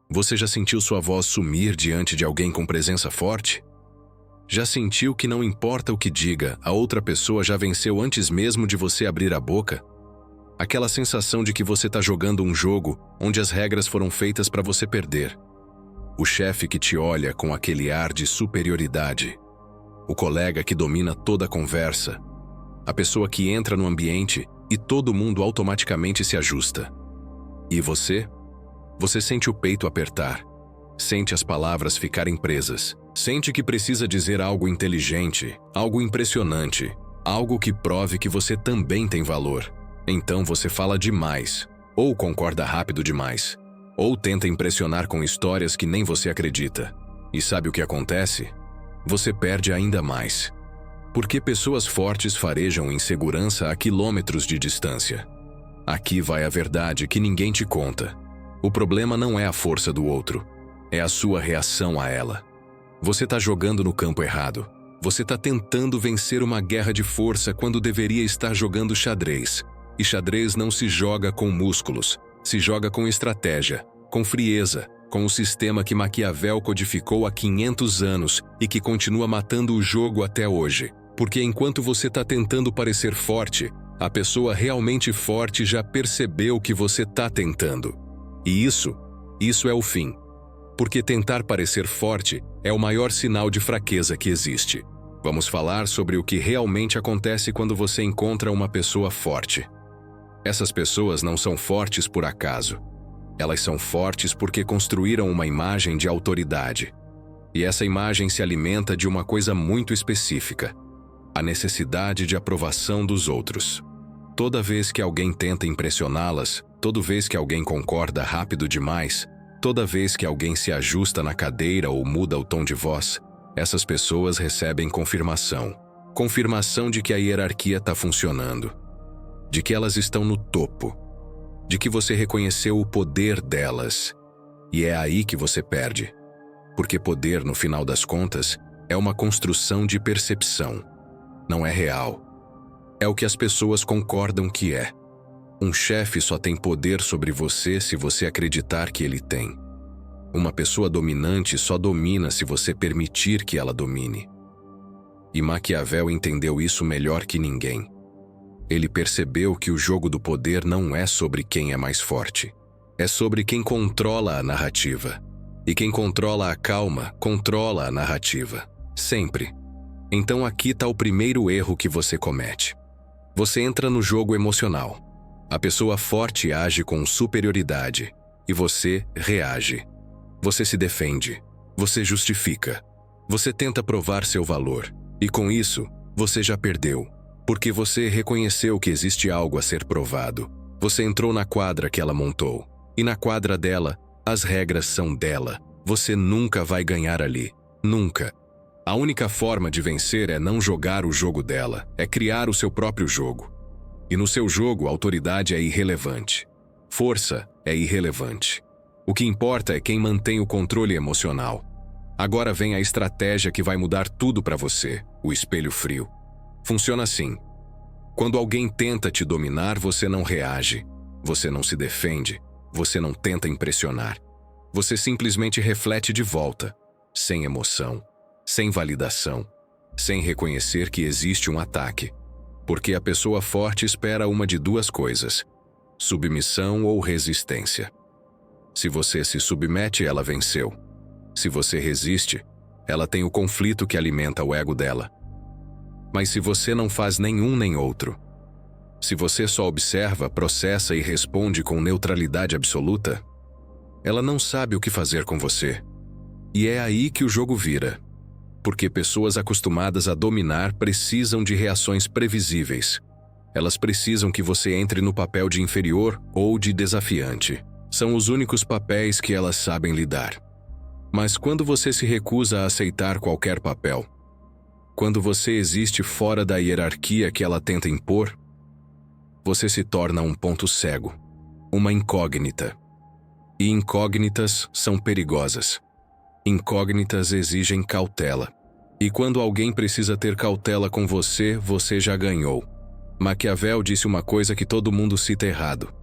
Você já sentiu sua voz sumir diante de alguém com presença forte? Já sentiu que não importa o que diga, a outra pessoa já venceu antes mesmo de você abrir a boca? Aquela sensação de que você está jogando um jogo onde as regras foram feitas para você perder. O chefe que te olha com aquele ar de superioridade. O colega que domina toda a conversa. A pessoa que entra no ambiente e todo mundo automaticamente se ajusta. E você? Você sente o peito apertar. Sente as palavras ficarem presas. Sente que precisa dizer algo inteligente, algo impressionante, algo que prove que você também tem valor. Então você fala demais, ou concorda rápido demais, ou tenta impressionar com histórias que nem você acredita. E sabe o que acontece? Você perde ainda mais. Porque pessoas fortes farejam insegurança a quilômetros de distância. Aqui vai a verdade que ninguém te conta. O problema não é a força do outro, é a sua reação a ela. Você está jogando no campo errado. Você está tentando vencer uma guerra de força quando deveria estar jogando xadrez. E xadrez não se joga com músculos, se joga com estratégia, com frieza, com o sistema que Maquiavel codificou há 500 anos e que continua matando o jogo até hoje. Porque enquanto você está tentando parecer forte, a pessoa realmente forte já percebeu que você está tentando. E isso é o fim. Porque tentar parecer forte é o maior sinal de fraqueza que existe. Vamos falar sobre o que realmente acontece quando você encontra uma pessoa forte. Essas pessoas não são fortes por acaso. Elas são fortes porque construíram uma imagem de autoridade. E essa imagem se alimenta de uma coisa muito específica: a necessidade de aprovação dos outros. Toda vez que alguém tenta impressioná-las, toda vez que alguém concorda rápido demais, toda vez que alguém se ajusta na cadeira ou muda o tom de voz, essas pessoas recebem confirmação. Confirmação de que a hierarquia está funcionando. De que elas estão no topo. De que você reconheceu o poder delas. E é aí que você perde. Porque poder, no final das contas, é uma construção de percepção. Não é real. É o que as pessoas concordam que é. Um chefe só tem poder sobre você se você acreditar que ele tem. Uma pessoa dominante só domina se você permitir que ela domine. E Maquiavel entendeu isso melhor que ninguém. Ele percebeu que o jogo do poder não é sobre quem é mais forte. É sobre quem controla a narrativa. E quem controla a calma, controla a narrativa. Sempre. Então aqui está o primeiro erro que você comete. Você entra no jogo emocional. A pessoa forte age com superioridade. E você reage. Você se defende. Você justifica. Você tenta provar seu valor. E com isso, você já perdeu. Porque você reconheceu que existe algo a ser provado. Você entrou na quadra que ela montou. E na quadra dela, as regras são dela. Você nunca vai ganhar ali. Nunca. A única forma de vencer é não jogar o jogo dela. É criar o seu próprio jogo. E no seu jogo, a autoridade é irrelevante. Força é irrelevante. O que importa é quem mantém o controle emocional. Agora vem a estratégia que vai mudar tudo para você, o espelho frio. Funciona assim. Quando alguém tenta te dominar, você não reage. Você não se defende. Você não tenta impressionar. Você simplesmente reflete de volta, sem emoção, sem validação, sem reconhecer que existe um ataque. Porque a pessoa forte espera uma de duas coisas: submissão ou resistência. Se você se submete, ela venceu. Se você resiste, ela tem o conflito que alimenta o ego dela. Mas se você não faz nenhum nem outro, se você só observa, processa e responde com neutralidade absoluta, ela não sabe o que fazer com você. E é aí que o jogo vira. Porque pessoas acostumadas a dominar precisam de reações previsíveis. Elas precisam que você entre no papel de inferior ou de desafiante. São os únicos papéis que elas sabem lidar. Mas quando você se recusa a aceitar qualquer papel, quando você existe fora da hierarquia que ela tenta impor, você se torna um ponto cego, uma incógnita. E incógnitas são perigosas. Incógnitas exigem cautela. E quando alguém precisa ter cautela com você, você já ganhou. Maquiavel disse uma coisa que todo mundo cita errado.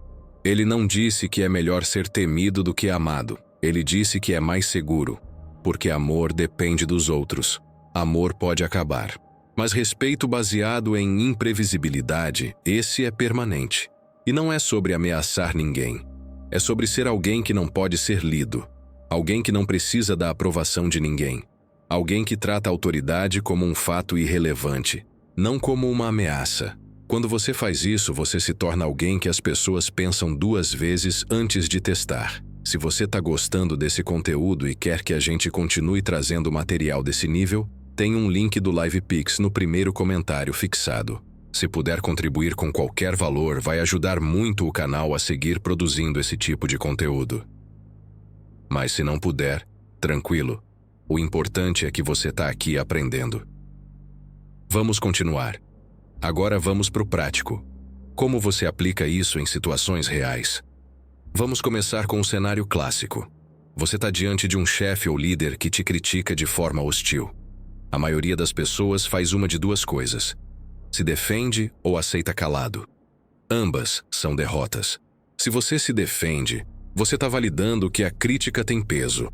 Ele não disse que é melhor ser temido do que amado. Ele disse que é mais seguro, porque amor depende dos outros. Amor pode acabar. Mas respeito baseado em imprevisibilidade, esse é permanente. E não é sobre ameaçar ninguém. É sobre ser alguém que não pode ser lido. Alguém que não precisa da aprovação de ninguém. Alguém que trata a autoridade como um fato irrelevante, não como uma ameaça. Quando você faz isso, você se torna alguém que as pessoas pensam 2 vezes antes de testar. Se você está gostando desse conteúdo e quer que a gente continue trazendo material desse nível, tem um link do LivePix no primeiro comentário fixado. Se puder contribuir com qualquer valor, vai ajudar muito o canal a seguir produzindo esse tipo de conteúdo. Mas se não puder, tranquilo. O importante é que você está aqui aprendendo. Vamos continuar. Agora vamos para o prático. Como você aplica isso em situações reais? Vamos começar com um cenário clássico. Você está diante de um chefe ou líder que te critica de forma hostil. A maioria das pessoas faz uma de 2 coisas: se defende ou aceita calado. Ambas são derrotas. Se você se defende, você está validando que a crítica tem peso.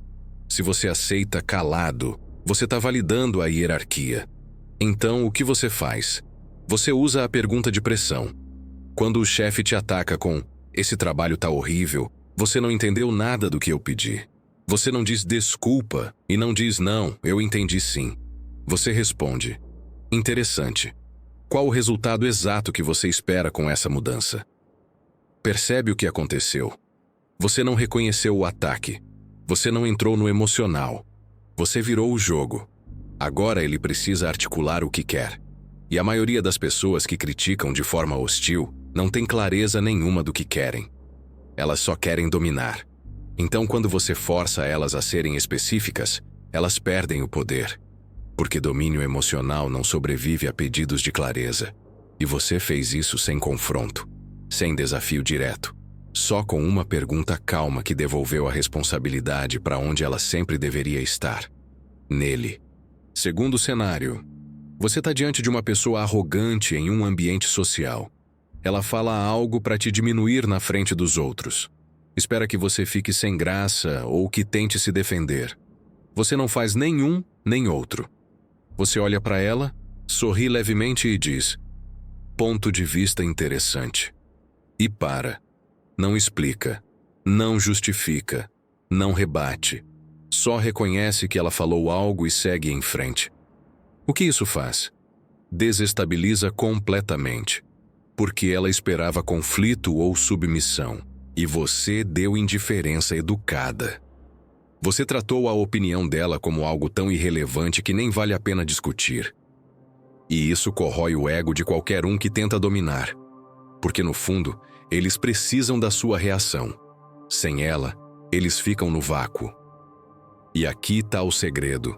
Se você aceita calado, você está validando a hierarquia. Então, o que você faz? Você usa a pergunta de pressão. Quando o chefe te ataca com "esse trabalho tá horrível", você não entendeu nada do que eu pedi. Você não diz desculpa e não diz não, eu entendi sim. Você responde: interessante. Qual o resultado exato que você espera com essa mudança? Percebe o que aconteceu? Você não reconheceu o ataque. Você não entrou no emocional. Você virou o jogo. Agora ele precisa articular o que quer. E a maioria das pessoas que criticam de forma hostil não tem clareza nenhuma do que querem. Elas só querem dominar. Então, quando você força elas a serem específicas, elas perdem o poder. Porque domínio emocional não sobrevive a pedidos de clareza. E você fez isso sem confronto, sem desafio direto, só com uma pergunta calma que devolveu a responsabilidade para onde ela sempre deveria estar: nele. Segundo cenário. Você está diante de uma pessoa arrogante em um ambiente social. Ela fala algo para te diminuir na frente dos outros. Espera que você fique sem graça ou que tente se defender. Você não faz nenhum nem outro. Você olha para ela, sorri levemente e diz: ponto de vista interessante. E para. Não explica. Não justifica. Não rebate. Só reconhece que ela falou algo e segue em frente. O que isso faz? Desestabiliza completamente. Porque ela esperava conflito ou submissão. E você deu indiferença educada. Você tratou a opinião dela como algo tão irrelevante que nem vale a pena discutir. E isso corrói o ego de qualquer um que tenta dominar. Porque no fundo, eles precisam da sua reação. Sem ela, eles ficam no vácuo. E aqui está o segredo.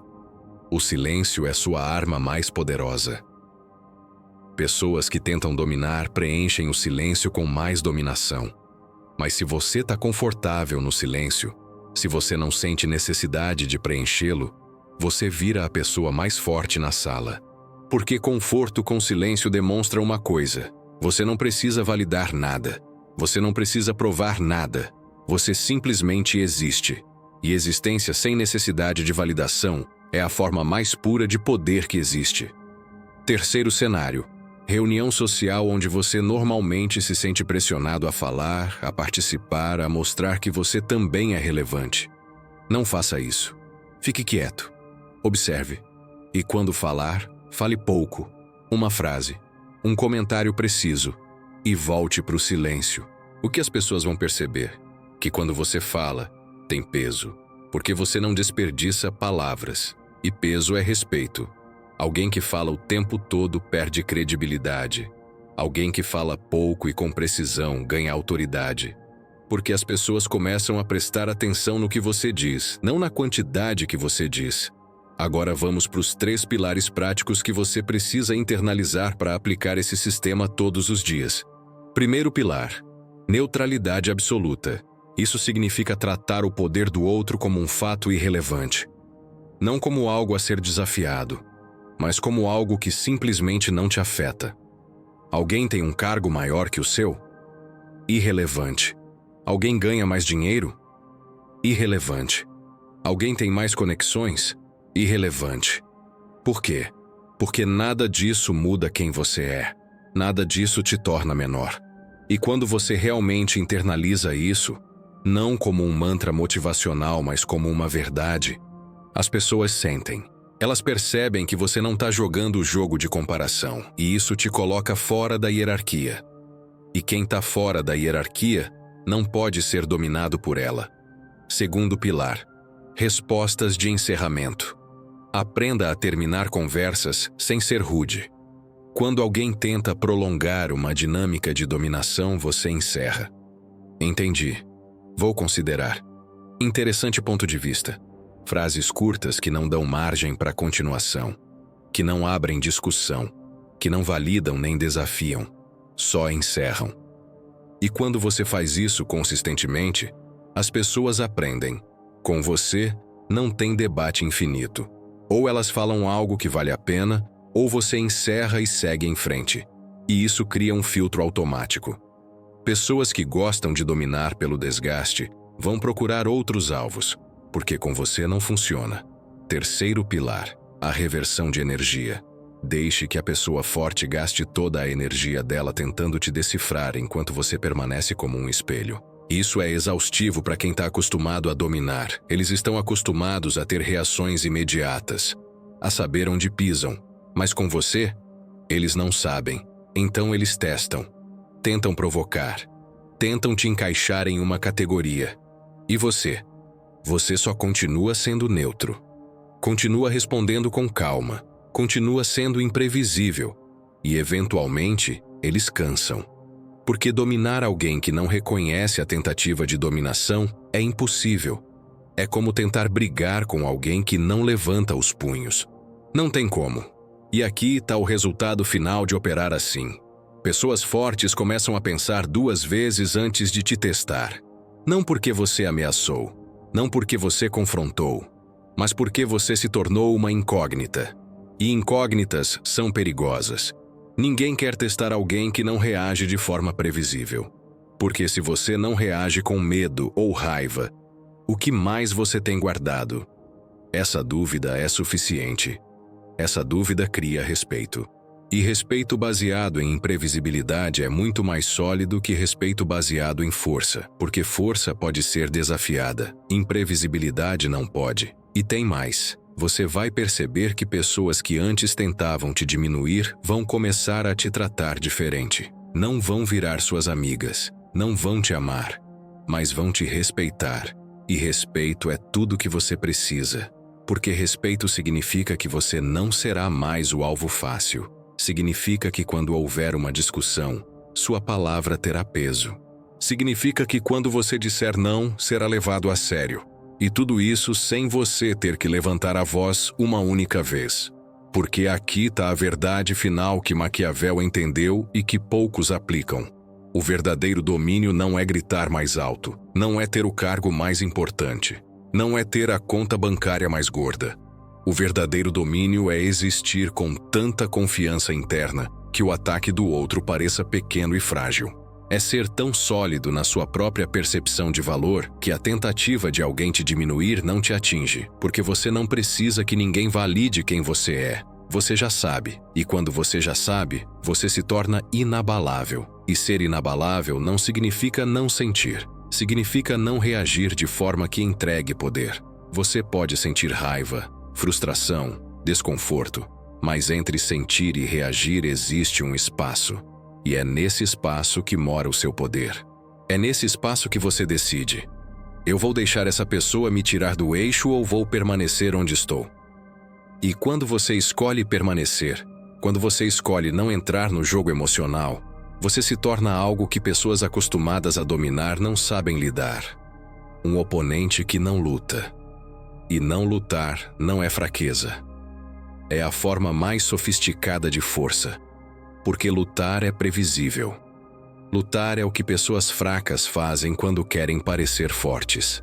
O silêncio é sua arma mais poderosa. Pessoas que tentam dominar preenchem o silêncio com mais dominação. Mas se você está confortável no silêncio, se você não sente necessidade de preenchê-lo, você vira a pessoa mais forte na sala. Porque conforto com silêncio demonstra uma coisa: você não precisa validar nada. Você não precisa provar nada. Você simplesmente existe. E existência sem necessidade de validação é a forma mais pura de poder que existe. Terceiro cenário. Reunião social onde você normalmente se sente pressionado a falar, a participar, a mostrar que você também é relevante. Não faça isso. Fique quieto. Observe. E quando falar, fale pouco. Uma frase. Um comentário preciso. E volte para o silêncio. O que as pessoas vão perceber? Que quando você fala, tem peso. Porque você não desperdiça palavras. E peso é respeito. Alguém que fala o tempo todo perde credibilidade. Alguém que fala pouco e com precisão ganha autoridade. Porque as pessoas começam a prestar atenção no que você diz, não na quantidade que você diz. Agora vamos para os 3 pilares práticos que você precisa internalizar para aplicar esse sistema todos os dias. Primeiro pilar: neutralidade absoluta. Isso significa tratar o poder do outro como um fato irrelevante. Não como algo a ser desafiado, mas como algo que simplesmente não te afeta. Alguém tem um cargo maior que o seu? Irrelevante. Alguém ganha mais dinheiro? Irrelevante. Alguém tem mais conexões? Irrelevante. Por quê? Porque nada disso muda quem você é. Nada disso te torna menor. E quando você realmente internaliza isso, não como um mantra motivacional, mas como uma verdade, as pessoas sentem. Elas percebem que você não está jogando o jogo de comparação, e isso te coloca fora da hierarquia. E quem está fora da hierarquia não pode ser dominado por ela. Segundo pilar: respostas de encerramento. Aprenda a terminar conversas sem ser rude. Quando alguém tenta prolongar uma dinâmica de dominação, você encerra. Entendi. Vou considerar. Interessante ponto de vista. Frases curtas que não dão margem para continuação, que não abrem discussão, que não validam nem desafiam, só encerram. E quando você faz isso consistentemente, as pessoas aprendem. Com você, não tem debate infinito. Ou elas falam algo que vale a pena, ou você encerra e segue em frente. E isso cria um filtro automático. Pessoas que gostam de dominar pelo desgaste vão procurar outros alvos, porque com você não funciona. Terceiro pilar: a reversão de energia. Deixe que a pessoa forte gaste toda a energia dela tentando te decifrar enquanto você permanece como um espelho. Isso é exaustivo para quem está acostumado a dominar. Eles estão acostumados a ter reações imediatas, a saber onde pisam. Mas com você, eles não sabem. Então eles testam, tentam provocar, tentam te encaixar em uma categoria. E você? Você só continua sendo neutro. Continua respondendo com calma. Continua sendo imprevisível. E eventualmente, eles cansam. Porque dominar alguém que não reconhece a tentativa de dominação é impossível. É como tentar brigar com alguém que não levanta os punhos. Não tem como. E aqui está o resultado final de operar assim. Pessoas fortes começam a pensar 2 vezes antes de te testar. Não porque você ameaçou, não porque você confrontou, mas porque você se tornou uma incógnita. E incógnitas são perigosas. Ninguém quer testar alguém que não reage de forma previsível. Porque se você não reage com medo ou raiva, o que mais você tem guardado? Essa dúvida é suficiente. Essa dúvida cria respeito. E respeito baseado em imprevisibilidade é muito mais sólido que respeito baseado em força, porque força pode ser desafiada, imprevisibilidade não pode. E tem mais. Você vai perceber que pessoas que antes tentavam te diminuir vão começar a te tratar diferente. Não vão virar suas amigas, não vão te amar, mas vão te respeitar. E respeito é tudo que você precisa. Porque respeito significa que você não será mais o alvo fácil. Significa que quando houver uma discussão, sua palavra terá peso. Significa que quando você disser não, será levado a sério. E tudo isso sem você ter que levantar a voz uma única vez. Porque aqui está a verdade final que Maquiavel entendeu e que poucos aplicam. O verdadeiro domínio não é gritar mais alto, não é ter o cargo mais importante, não é ter a conta bancária mais gorda. O verdadeiro domínio é existir com tanta confiança interna que o ataque do outro pareça pequeno e frágil. É ser tão sólido na sua própria percepção de valor que a tentativa de alguém te diminuir não te atinge, porque você não precisa que ninguém valide quem você é. Você já sabe, e quando você já sabe, você se torna inabalável. E ser inabalável não significa não sentir, significa não reagir de forma que entregue poder. Você pode sentir raiva, frustração, desconforto, mas entre sentir e reagir existe um espaço. E é nesse espaço que mora o seu poder. É nesse espaço que você decide: eu vou deixar essa pessoa me tirar do eixo ou vou permanecer onde estou? E quando você escolhe permanecer, quando você escolhe não entrar no jogo emocional, você se torna algo que pessoas acostumadas a dominar não sabem lidar. Um oponente que não luta. E não lutar não é fraqueza. É a forma mais sofisticada de força. Porque lutar é previsível. Lutar é o que pessoas fracas fazem quando querem parecer fortes.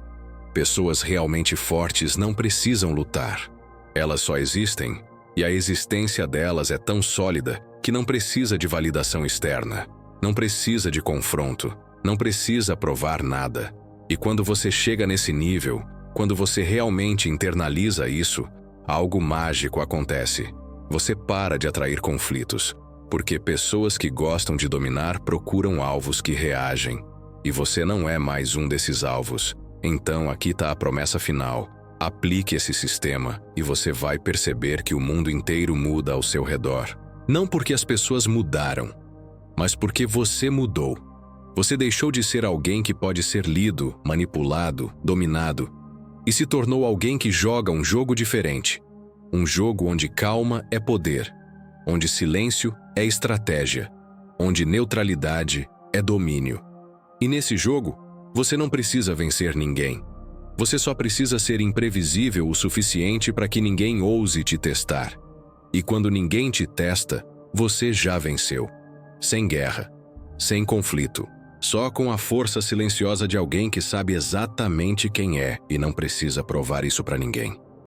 Pessoas realmente fortes não precisam lutar. Elas só existem, e a existência delas é tão sólida que não precisa de validação externa, não precisa de confronto, não precisa provar nada. E quando você chega nesse nível, quando você realmente internaliza isso, algo mágico acontece. Você para de atrair conflitos, porque pessoas que gostam de dominar procuram alvos que reagem. E você não é mais um desses alvos. Então aqui está a promessa final. Aplique esse sistema e você vai perceber que o mundo inteiro muda ao seu redor. Não porque as pessoas mudaram, mas porque você mudou. Você deixou de ser alguém que pode ser lido, manipulado, dominado, e se tornou alguém que joga um jogo diferente. Um jogo onde calma é poder, onde silêncio é estratégia, onde neutralidade é domínio. E nesse jogo, você não precisa vencer ninguém. Você só precisa ser imprevisível o suficiente para que ninguém ouse te testar. E quando ninguém te testa, você já venceu. Sem guerra, sem conflito, só com a força silenciosa de alguém que sabe exatamente quem é e não precisa provar isso para ninguém.